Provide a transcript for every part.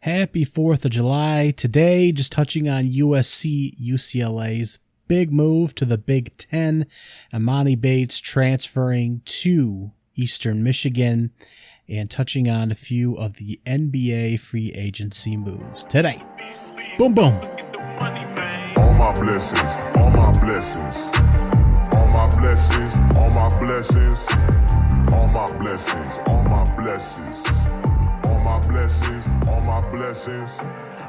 Happy 4th of July. Today, just touching on USC UCLA's big move to the Big 10. Emoni Bates transferring to Eastern Michigan, and touching on a few of the NBA free agency moves today. Boom, boom. All my blessings, all my blessings, all my blessings, all my blessings, all my blessings, all my blessings, all my blessings, all my blessings.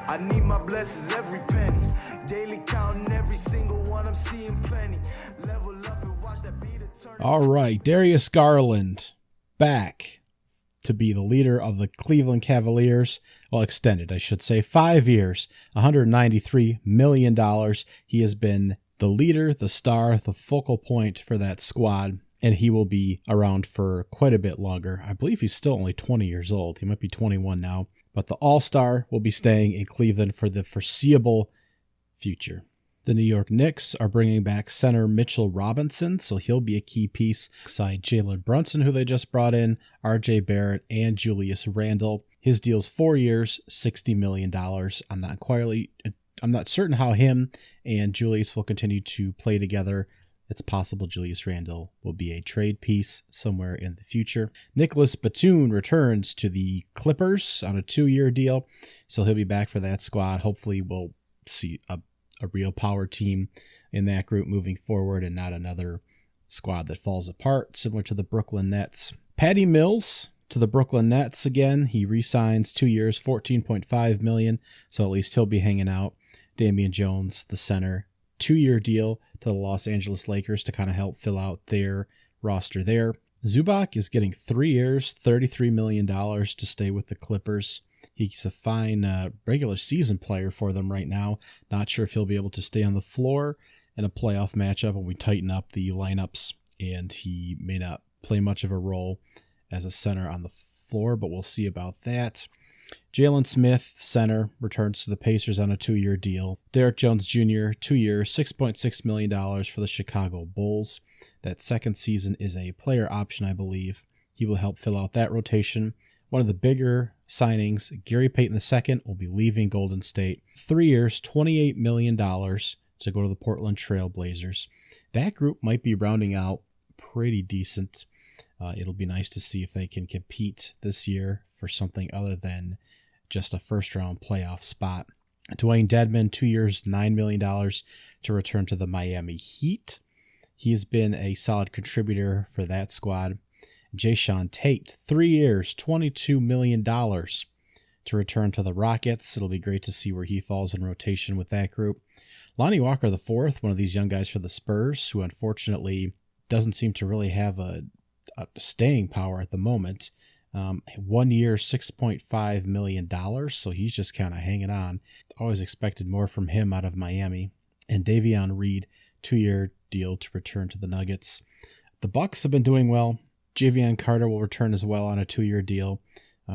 I need my blessings every penny, daily counting every single one. I'm seeing plenty. Level up and watch that beat turn. All right, Darius Garland back to be the leader of the Cleveland Cavaliers. Well, extended, I should say. 5 years, $193 million. He has been the leader, the star, the focal point for that squad, and he will be around for quite a bit longer. I believe he's still only 20 years old. He might be 21 now. But the All-Star will be staying in Cleveland for the foreseeable future. The New York Knicks are bringing back center Mitchell Robinson, so he'll be a key piece beside Jalen Brunson, who they just brought in, RJ Barrett, and Julius Randle. His deal's 4 years, $60 million. I'm not certain how him and Julius will continue to play together. It's possible Julius Randle will be a trade piece somewhere in the future. Nicholas Batum returns to the Clippers on a 2-year deal, so he'll be back for that squad. Hopefully we'll see a real power team in that group moving forward and not another squad that falls apart, similar to the Brooklyn Nets. Patty Mills to the Brooklyn Nets again. He re-signs 2 years, $14.5 million, so at least he'll be hanging out. Damian Jones, the center, 2-year deal to the Los Angeles Lakers to kind of help fill out their roster there. Zubac is getting 3 years, $33 million to stay with the Clippers. He's a fine regular season player for them right now. Not sure if he'll be able to stay on the floor in a playoff matchup when we tighten up the lineups, and he may not play much of a role as a center on the floor, but we'll see about that. Jalen Smith, center, returns to the Pacers on a 2-year deal. Derrick Jones Jr., 2 years, $6.6 million for the Chicago Bulls. That second season is a player option, I believe. He will help fill out that rotation. One of the bigger signings, Gary Payton II, will be leaving Golden State. 3 years, $28 million to go to the Portland Trail Blazers. That group might be rounding out pretty decent. It'll be nice to see if they can compete this year for something other than just a first-round playoff spot. Dwayne Dedmon, 2 years, $9 million to return to the Miami Heat. He has been a solid contributor for that squad. Jayshawn Tate, 3 years, $22 million to return to the Rockets. It'll be great to see where he falls in rotation with that group. Lonnie Walker IV, one of these young guys for the Spurs, who unfortunately doesn't seem to really have a staying power at the moment. 1 year, $6.5 million, so he's just kind of hanging on. Always expected more from him out of Miami. And Davion Reed, 2-year deal to return to the Nuggets. The Bucks have been doing well. Javion Carter will return as well on a 2-year deal.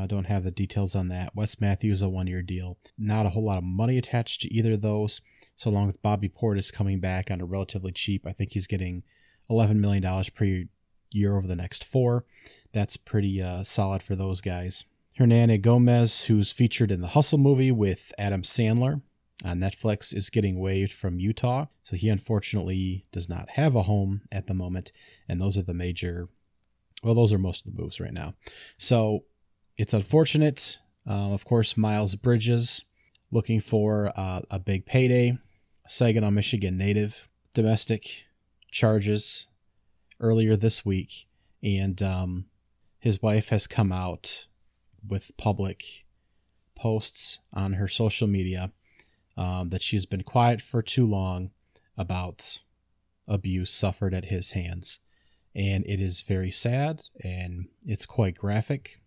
Don't have the details on that. Wes Matthews, a 1-year deal. Not a whole lot of money attached to either of those, so along with Bobby Portis coming back on a relatively cheap. I think he's getting $11 million per year over the next 4. That's pretty solid for those guys. Hernán Gomez, who's featured in the Hustle movie with Adam Sandler on Netflix, is getting waived from Utah. So he unfortunately does not have a home at the moment. And those are those are most of the moves right now. So it's unfortunate. Of course, Miles Bridges looking for a big payday. Saginaw, Michigan native. Domestic charges earlier this week. And his wife has come out with public posts on her social media that she's been quiet for too long about abuse suffered at his hands. And it is very sad, and it's quite graphic.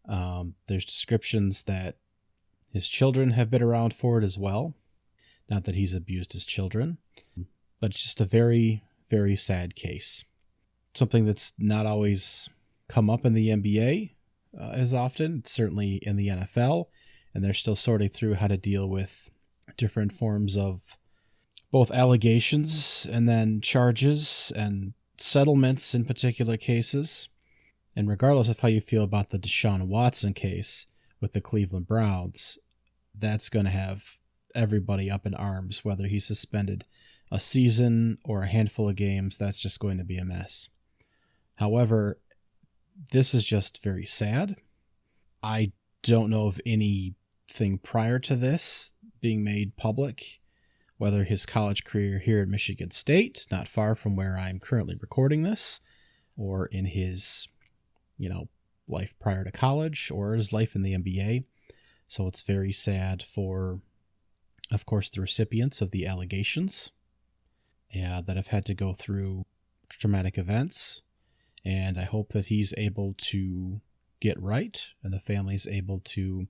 There's descriptions that his children have been around for it as well. Not that he's abused his children, but it's just a very, very sad case. Something that's not always come up in the NBA as often. It's certainly in the NFL, and they're still sorting through how to deal with different forms of both allegations and then charges and settlements in particular cases. And regardless of how you feel about the Deshaun Watson case with the Cleveland Browns, that's going to have everybody up in arms, whether he's suspended a season or a handful of games. That's just going to be a mess. However, this is just very sad. I don't know of anything prior to this being made public, whether his college career here at Michigan State, not far from where I'm currently recording this, or in his, life prior to college, or his life in the NBA. So it's very sad for, of course, the recipients of the allegations that have had to go through traumatic events. And I hope that he's able to get right and the family's able to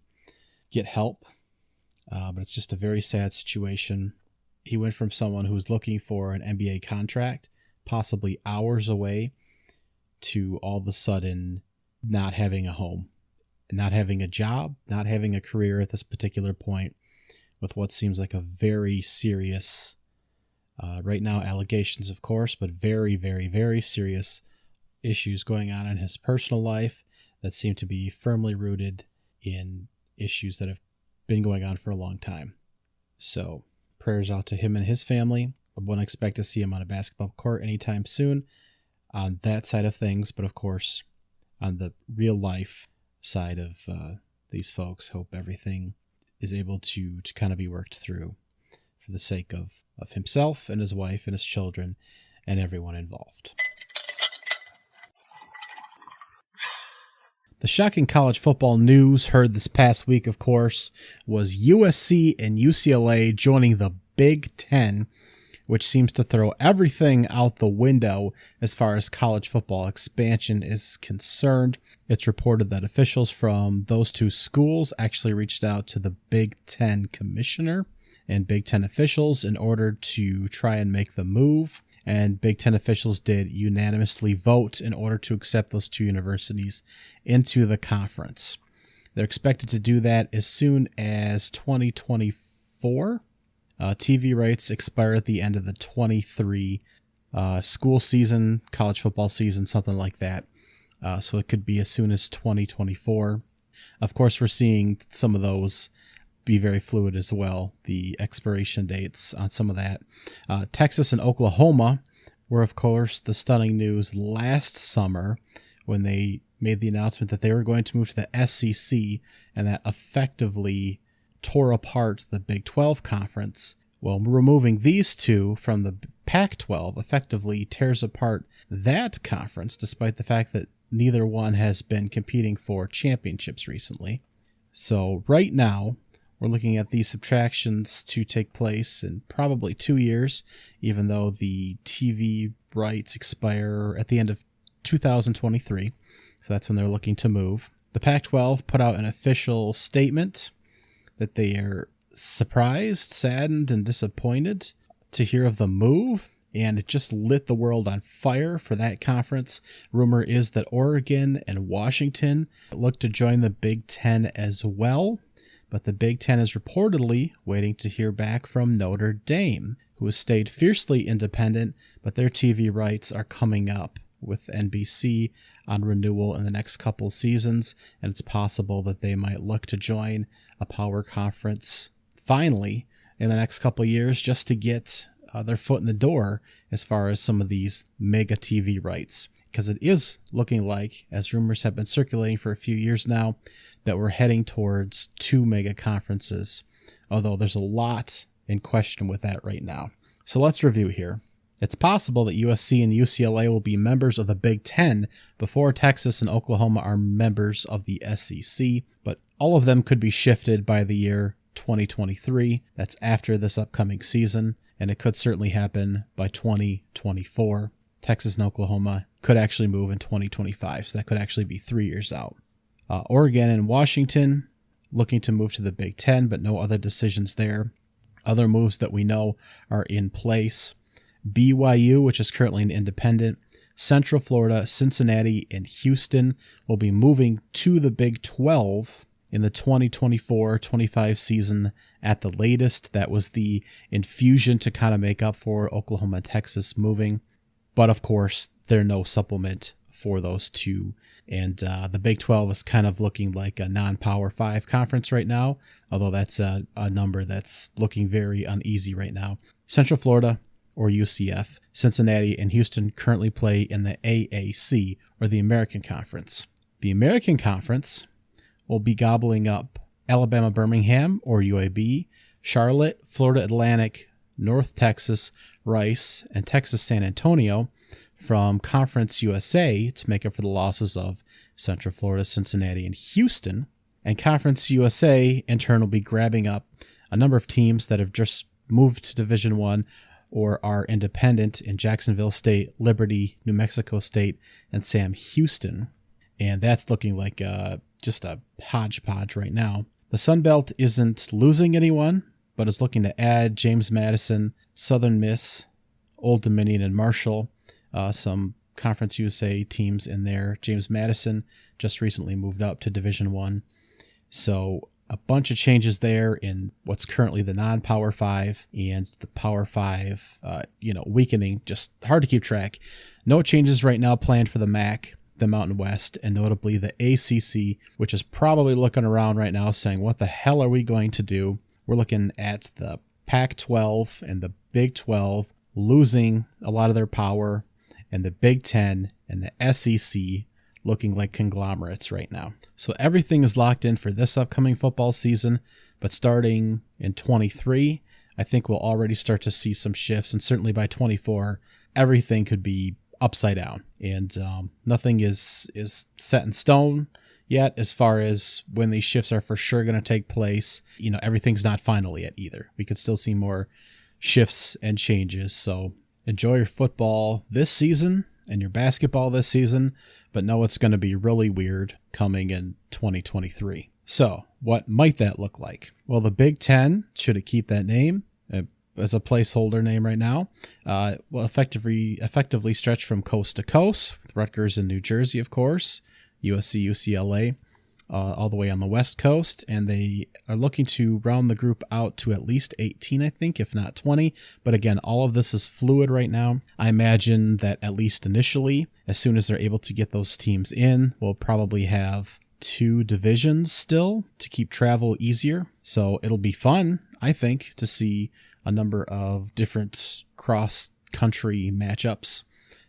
get help. But it's just a very sad situation. He went from someone who was looking for an NBA contract, possibly hours away, to all of a sudden not having a home, not having a job, not having a career at this particular point, with what seems like a very serious, right now allegations, of course, but very, very, very serious issues going on in his personal life that seem to be firmly rooted in issues that have been going on for a long time. So prayers out to him and his family. I wouldn't expect to see him on a basketball court anytime soon on that side of things, but of course, on the real life side of these folks, hope everything is able to kind of be worked through for the sake of himself and his wife and his children and everyone involved. The shocking college football news heard this past week, of course, was USC and UCLA joining the Big 10, which seems to throw everything out the window as far as college football expansion is concerned. It's reported that officials from those two schools actually reached out to the Big 10 commissioner and Big 10 officials in order to try and make the move. And Big 10 officials did unanimously vote in order to accept those two universities into the conference. They're expected to do that as soon as 2024. TV rights expire at the end of the 23 school season, college football season, something like that. So it could be as soon as 2024. Of course, we're seeing some of those be very fluid as well, the expiration dates on some of that. Texas and Oklahoma were, of course, the stunning news last summer when they made the announcement that they were going to move to the SEC, and that effectively tore apart the Big 12 conference. Well, removing these two from the Pac-12 effectively tears apart that conference, despite the fact that neither one has been competing for championships recently. So right now, we're looking at these subtractions to take place in probably 2 years, even though the TV rights expire at the end of 2023. So that's when they're looking to move. The Pac-12 put out an official statement that they are surprised, saddened, and disappointed to hear of the move, and it just lit the world on fire for that conference. Rumor is that Oregon and Washington look to join the Big 10 as well, but the Big 10 is reportedly waiting to hear back from Notre Dame, who has stayed fiercely independent, but their TV rights are coming up with NBC on renewal in the next couple seasons, and it's possible that they might look to join a power conference finally in the next couple years just to get their foot in the door as far as some of these mega TV rights. Because it is looking like, as rumors have been circulating for a few years now, that we're heading towards 2 mega conferences, although there's a lot in question with that right now. So let's review here. It's possible that USC and UCLA will be members of the Big 10 before Texas and Oklahoma are members of the SEC, but all of them could be shifted by the year 2023. That's after this upcoming season, and it could certainly happen by 2024. Texas and Oklahoma could actually move in 2025, so that could actually be 3 years out. Oregon and Washington looking to move to the Big 10, but no other decisions there. Other moves that we know are in place. BYU, which is currently an independent, Central Florida, Cincinnati, and Houston will be moving to the Big 12 in the 2024-25 season at the latest. That was the infusion to kind of make up for Oklahoma and Texas moving. But of course, there's no supplement for those two And the Big 12 is kind of looking like a non-Power 5 conference right now, although that's a number that's looking very uneasy right now. Central Florida or UCF, Cincinnati and Houston currently play in the AAC, or the American Conference. The American Conference will be gobbling up Alabama Birmingham, or UAB, Charlotte, Florida Atlantic, North Texas, Rice, and Texas San Antonio from Conference USA to make up for the losses of Central Florida, Cincinnati, and Houston. And Conference USA, in turn, will be grabbing up a number of teams that have just moved to Division I or are independent in Jacksonville State, Liberty, New Mexico State, and Sam Houston. And that's looking like just a hodgepodge right now. The Sun Belt isn't losing anyone, but is looking to add James Madison, Southern Miss, Old Dominion, and Marshall. Some Conference USA teams in there. James Madison just recently moved up to Division I. So a bunch of changes there in what's currently the non-Power 5 and the Power 5, weakening. Just hard to keep track. No changes right now planned for the MAC, the Mountain West, and notably the ACC, which is probably looking around right now saying, what the hell are we going to do? We're looking at the Pac-12 and the Big 12 losing a lot of their power, and the Big 10 and the SEC looking like conglomerates right now. So everything is locked in for this upcoming football season, but starting in 23, I think we'll already start to see some shifts, and certainly by 24, everything could be upside down, and nothing is set in stone yet as far as when these shifts are for sure going to take place. Everything's not final yet either. We could still see more shifts and changes. So enjoy your football this season and your basketball this season, but know it's going to be really weird coming in 2023. So what might that look like? Well, the Big 10, should it keep that name as a placeholder name right now, will effectively stretch from coast to coast, with Rutgers in New Jersey, of course, USC, UCLA, all the way on the West Coast, and they are looking to round the group out to at least 18, I think, if not 20. But again, all of this is fluid right now. I imagine that at least initially, as soon as they're able to get those teams in, we'll probably have 2 divisions still to keep travel easier. So it'll be fun, I think, to see a number of different cross-country matchups.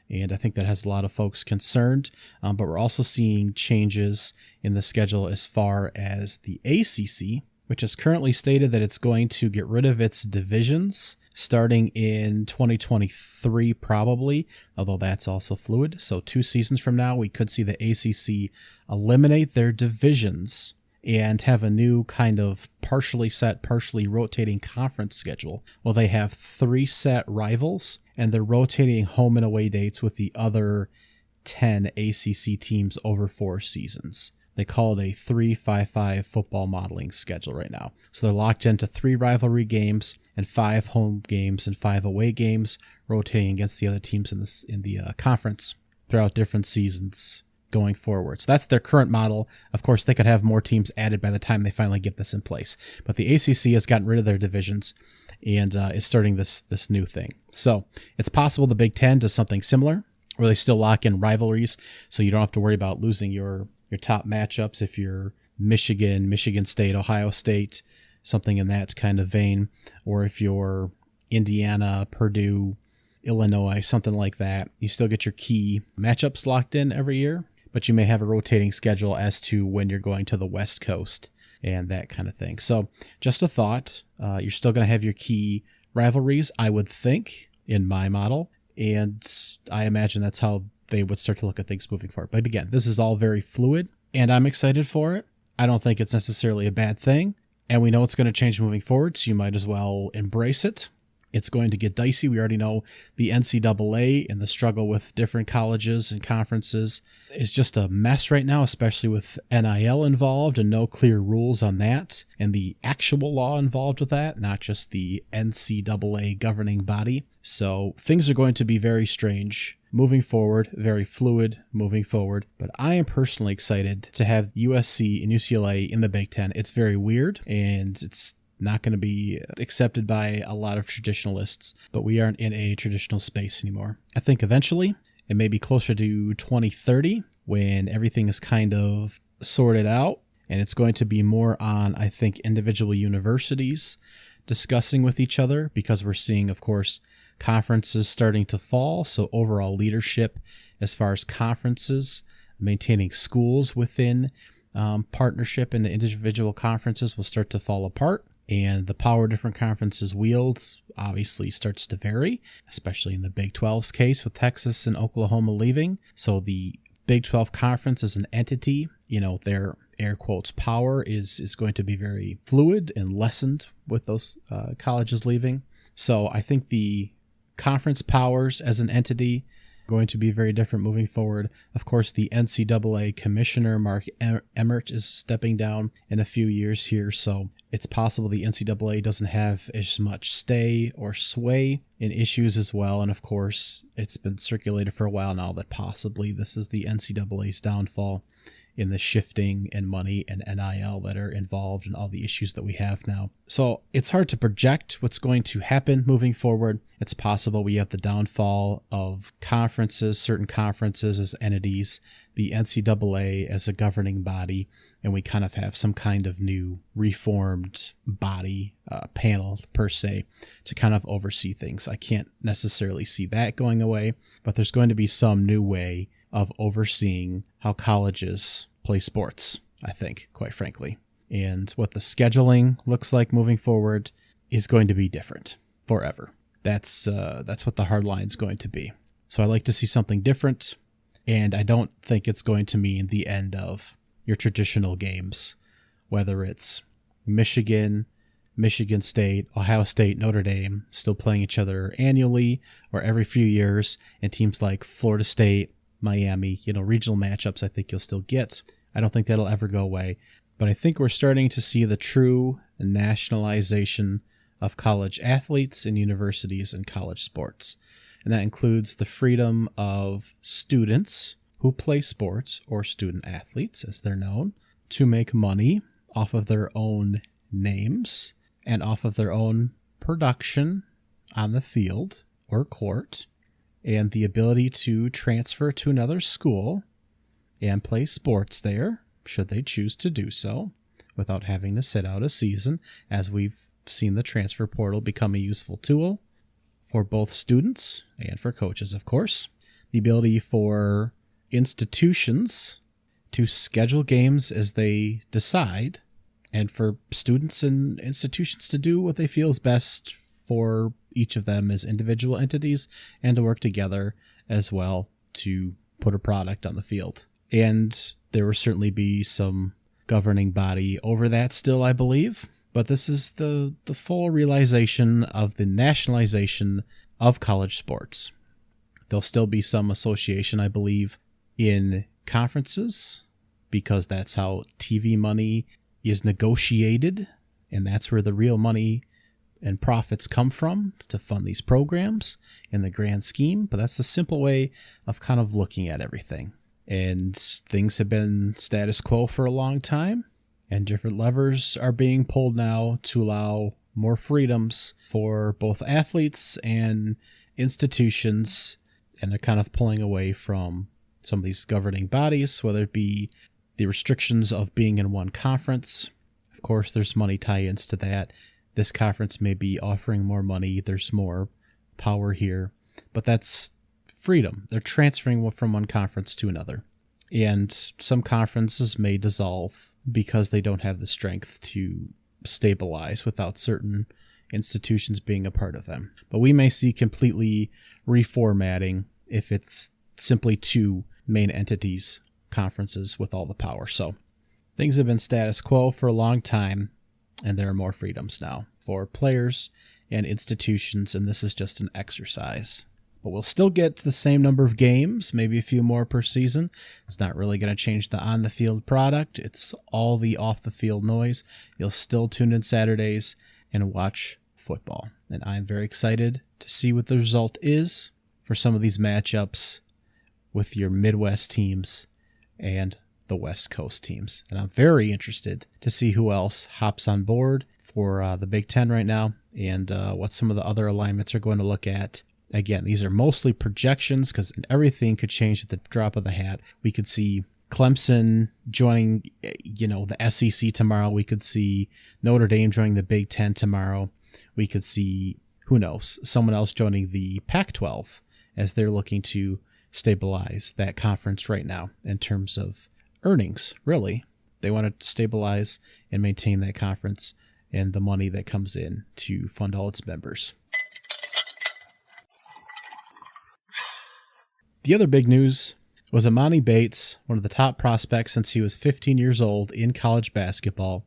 And I think that has a lot of folks concerned. But we're also seeing changes in the schedule as far as the ACC, which has currently stated that it's going to get rid of its divisions starting in 2023 probably, although that's also fluid. So 2 seasons from now, we could see the ACC eliminate their divisions and have a new kind of partially set, partially rotating conference schedule. Well, they have 3 set rivals, and they're rotating home and away dates with the other 10 ACC teams over 4 seasons. They call it a 3-5-5 football modeling schedule right now. So they're locked into 3 rivalry games and 5 home games and 5 away games, rotating against the other teams in the conference throughout different seasons going forward. So that's their current model. Of course, they could have more teams added by the time they finally get this in place. But the ACC has gotten rid of their divisions and is starting this new thing. So it's possible the Big 10 does something similar, where they still lock in rivalries, so you don't have to worry about losing your top matchups if you're Michigan, Michigan State, Ohio State, something in that kind of vein, or if you're Indiana, Purdue, Illinois, something like that. You still get your key matchups locked in every year, but you may have a rotating schedule as to when you're going to the West Coast and that kind of thing. So just a thought, you're still going to have your key rivalries, I would think, in my model, and I imagine that's how they would start to look at things moving forward. But again, this is all very fluid, and I'm excited for it. I don't think it's necessarily a bad thing, and we know it's going to change moving forward, so you might as well embrace it. It's going to get dicey. We already know the NCAA and the struggle with different colleges and conferences is just a mess right now, especially with NIL involved and no clear rules on that, and the actual law involved with that, not just the NCAA governing body. So things are going to be very strange moving forward, very fluid moving forward. But I am personally excited to have USC and UCLA in the Big 10. It's very weird, and it's not going to be accepted by a lot of traditionalists, but we aren't in a traditional space anymore. I think eventually, and maybe closer to 2030, when everything is kind of sorted out. And it's going to be more on, I think, individual universities discussing with each other, because we're seeing, of course, conferences starting to fall. So overall leadership as far as conferences, maintaining schools within partnership in the individual conferences will start to fall apart. And the power different conferences wields obviously starts to vary, especially in the Big 12's case with Texas and Oklahoma leaving. So the Big 12 conference as an entity, their air quotes power is going to be very fluid and lessened with those colleges leaving. So I think the conference powers as an entity going to be very different moving forward. Of course, the NCAA commissioner, Mark Emmert, is stepping down in a few years here, so it's possible the NCAA doesn't have as much stay or sway in issues as well. And of course, it's been circulated for a while now that possibly this is the NCAA's downfall in the shifting and money and NIL that are involved in all the issues that we have now. So it's hard to project what's going to happen moving forward. It's possible we have the downfall of conferences, certain conferences as entities, the NCAA as a governing body, and we kind of have some kind of new reformed body, panel per se, to kind of oversee things. I can't necessarily see that going away, but there's going to be some new way of overseeing how colleges play sports, I think, quite frankly. And what the scheduling looks like moving forward is going to be different forever. That's what the hard line is going to be. So I like to see something different, and I don't think it's going to mean the end of your traditional games, whether it's Michigan State, Ohio State, Notre Dame still playing each other annually or every few years, and teams like Florida State, Miami, regional matchups I think you'll still get. I don't think that'll ever go away, but I think we're starting to see the true nationalization of college athletes and universities and college sports. And that includes the freedom of students who play sports, or student athletes as they're known, to make money off of their own names and off of their own production on the field or court, and the ability to transfer to another school and play sports there, should they choose to do so, without having to sit out a season, as we've seen the transfer portal become a useful tool for both students and for coaches, of course. The ability for institutions to schedule games as they decide, and for students and institutions to do what they feel is best for each of them as individual entities, and to work together as well to put a product on the field. And there will certainly be some governing body over that still, I believe. But this is the full realization of the nationalization of college sports. There'll still be some association, I believe, in conferences, because that's how TV money is negotiated, and that's where the real money and profits come from to fund these programs in the grand scheme. But that's the simple way of kind of looking at everything. And things have been status quo for a long time, and different levers are being pulled now to allow more freedoms for both athletes and institutions. And they're kind of pulling away from some of these governing bodies, whether it be the restrictions of being in one conference. Of course, there's money tie-ins to that. This conference may be offering more money. There's more power here, but that's freedom. They're transferring from one conference to another. And some conferences may dissolve because they don't have the strength to stabilize without certain institutions being a part of them. But we may see completely reformatting if it's simply two main entities, conferences with all the power. So things have been status quo for a long time, and there are more freedoms now for players and institutions, and this is just an exercise. But we'll still get the same number of games, maybe a few more per season. It's not really going to change the on-the-field product. It's all the off-the-field noise. You'll still tune in Saturdays and watch football. And I'm very excited to see what the result is for some of these matchups with your Midwest teams and the West Coast teams. And I'm very interested to see who else hops on board for the Big 10 right now, and what some of the other alignments are going to look at Again, these are mostly projections because everything could change at the drop of the hat. We could see Clemson joining, the SEC tomorrow. We could see Notre Dame joining the Big 10 tomorrow. We could see, who knows, someone else joining the Pac-12 as they're looking to stabilize that conference right now in terms of earnings, really. They want to stabilize and maintain that conference and the money that comes in to fund all its members. The other big news was Emoni Bates, one of the top prospects since he was 15 years old in college basketball.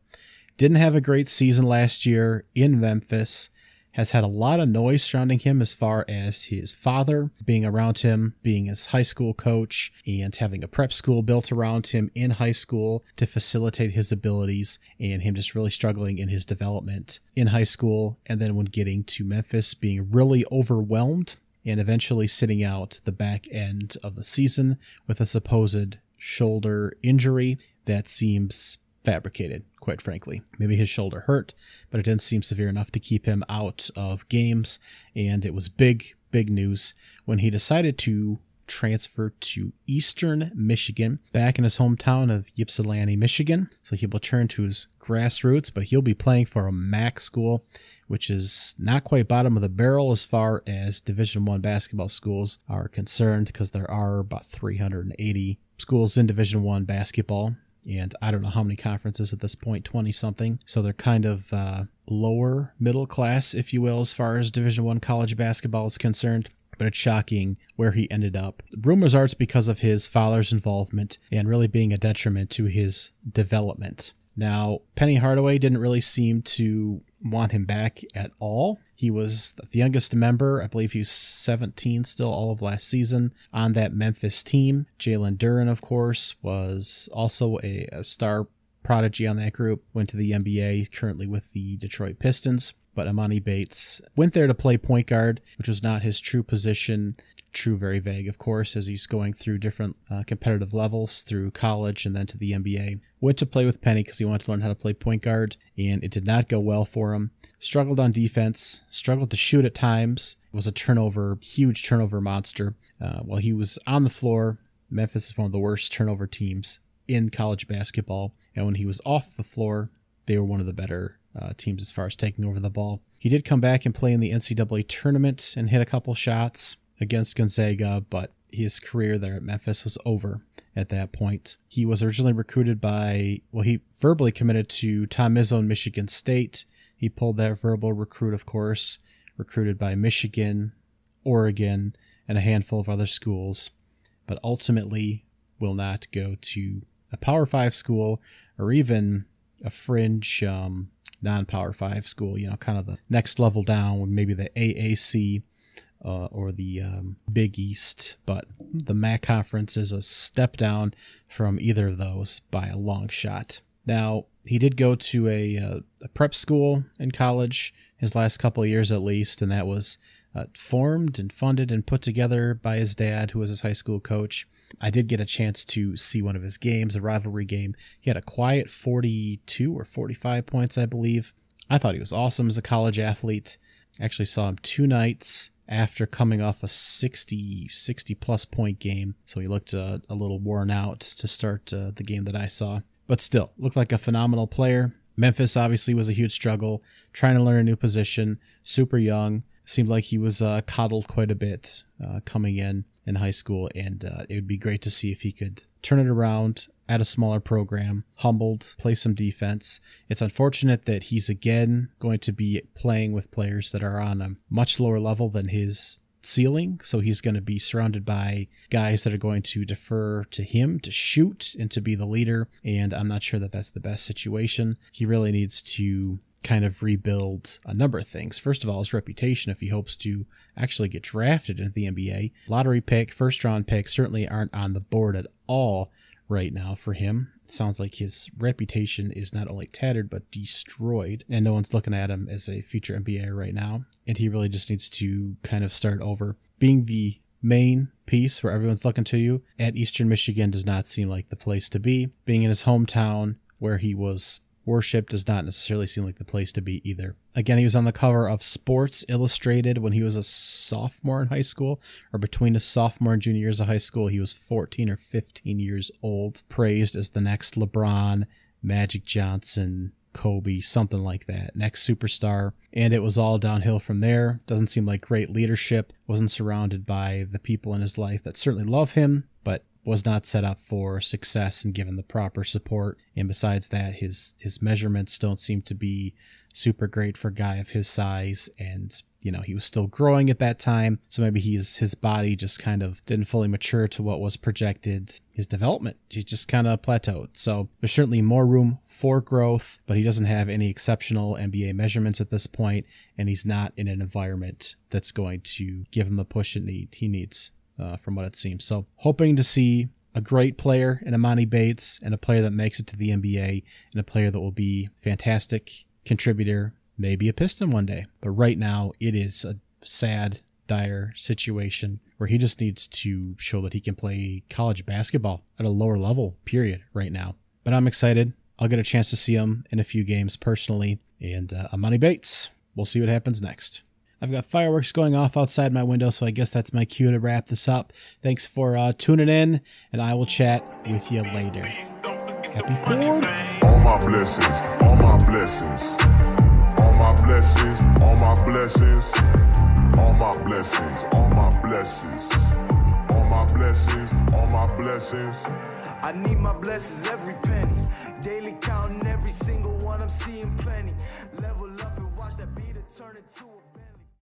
Didn't have a great season last year in Memphis. Has had a lot of noise surrounding him as far as his father being around him, being his high school coach, and having a prep school built around him in high school to facilitate his abilities, and him just really struggling in his development in high school, and then when getting to Memphis being really overwhelmed and eventually sitting out the back end of the season with a supposed shoulder injury that seems fabricated, quite frankly. Maybe his shoulder hurt, but it didn't seem severe enough to keep him out of games, and it was big news when he decided to transfer to Eastern Michigan, back in his hometown of Ypsilanti, Michigan. So he'll return to his grassroots, but he'll be playing for a MAC school, which is not quite bottom of the barrel as far as Division I basketball schools are concerned, because there are about 380 schools in Division I basketball. And I don't know how many conferences at this point, 20-something. So they're kind of lower middle class, if you will, as far as Division I college basketball is concerned. But it's shocking where he ended up. Rumors are it's because of his father's involvement and really being a detriment to his development. Now, Penny Hardaway didn't really seem to want him back at all. He was the youngest member. I believe he was 17 still all of last season on that Memphis team. Jalen Duren, of course, was also a star prodigy on that group. Went to the NBA, currently with the Detroit Pistons. But Emoni Bates went there to play point guard, which was not his true position. True, very vague, of course, as he's going through different competitive levels through college and then to the NBA. Went to play with Penny because he wanted to learn how to play point guard, and it did not go well for him. Struggled on defense, struggled to shoot at times. Was a huge turnover monster. While he was on the floor, Memphis is one of the worst turnover teams in college basketball. And when he was off the floor, they were one of the better teams as far as taking over the ball. He did come back and play in the NCAA tournament and hit a couple shots against Gonzaga, but his career there at Memphis was over at that point. He was originally recruited he verbally committed to Tom Izzo in Michigan State. He pulled that verbal recruit, of course, recruited by Michigan, Oregon, and a handful of other schools, but ultimately will not go to a Power 5 school or even a fringe non-Power 5 school, kind of the next level down, maybe the AAC or the Big East. But the MAC conference is a step down from either of those by a long shot. Now, he did go to a prep school in college, his last couple of years at least, and that was formed and funded and put together by his dad, who was his high school coach. I did get a chance to see one of his games, a rivalry game. He had a quiet 42 or 45 points, I believe. I thought he was awesome as a college athlete. Actually saw him 2 nights after coming off a 60-plus point game. So he looked a little worn out to start the game that I saw. But still, looked like a phenomenal player. Memphis obviously was a huge struggle, trying to learn a new position, super young. Seemed like he was coddled quite a bit coming in high school, and it would be great to see if he could turn it around at a smaller program, humbled, play some defense. It's unfortunate that he's again going to be playing with players that are on a much lower level than his ceiling, so he's going to be surrounded by guys that are going to defer to him to shoot and to be the leader, and I'm not sure that that's the best situation. He really needs to kind of rebuild a number of things. First of all, his reputation, if he hopes to actually get drafted into the NBA. Lottery pick, first-round pick certainly aren't on the board at all right now for him. Sounds like his reputation is not only tattered, but destroyed, and no one's looking at him as a future NBA right now, and he really just needs to kind of start over. Being the main piece where everyone's looking to you at Eastern Michigan does not seem like the place to be. Being in his hometown where he was Worship does not necessarily seem like the place to be either. Again, he was on the cover of Sports Illustrated when he was a sophomore in high school, or between his sophomore and junior years of high school. He was 14 or 15 years old, praised as the next LeBron, Magic Johnson, Kobe, something like that, next superstar. And it was all downhill from there. Doesn't seem like great leadership. Wasn't surrounded by the people in his life that certainly love him, but was not set up for success and given the proper support. And besides that, his measurements don't seem to be super great for a guy of his size. And, you know, he was still growing at that time. So maybe his body just kind of didn't fully mature to what was projected. His development, he just kind of plateaued. So there's certainly more room for growth, but he doesn't have any exceptional NBA measurements at this point, and he's not in an environment that's going to give him the push he needs. From what it seems. So hoping to see a great player in Emoni Bates, and a player that makes it to the NBA, and a player that will be fantastic contributor, maybe a Piston one day. But right now it is a sad, dire situation where he just needs to show that he can play college basketball at a lower level, period, right now. But I'm excited. I'll get a chance to see him in a few games personally. And Emoni Bates, we'll see what happens next. I've got fireworks going off outside my window, so I guess that's my cue to wrap this up. Thanks for tuning in, and I will chat with you later. Happy 4th! All my blessings, all my blessings, all my blessings, all my blessings, all my blessings, all my blessings, all my blessings, all my blessings. I need my blessings every penny. Daily counting every single one, I'm seeing plenty. Level up and watch that beat turn into a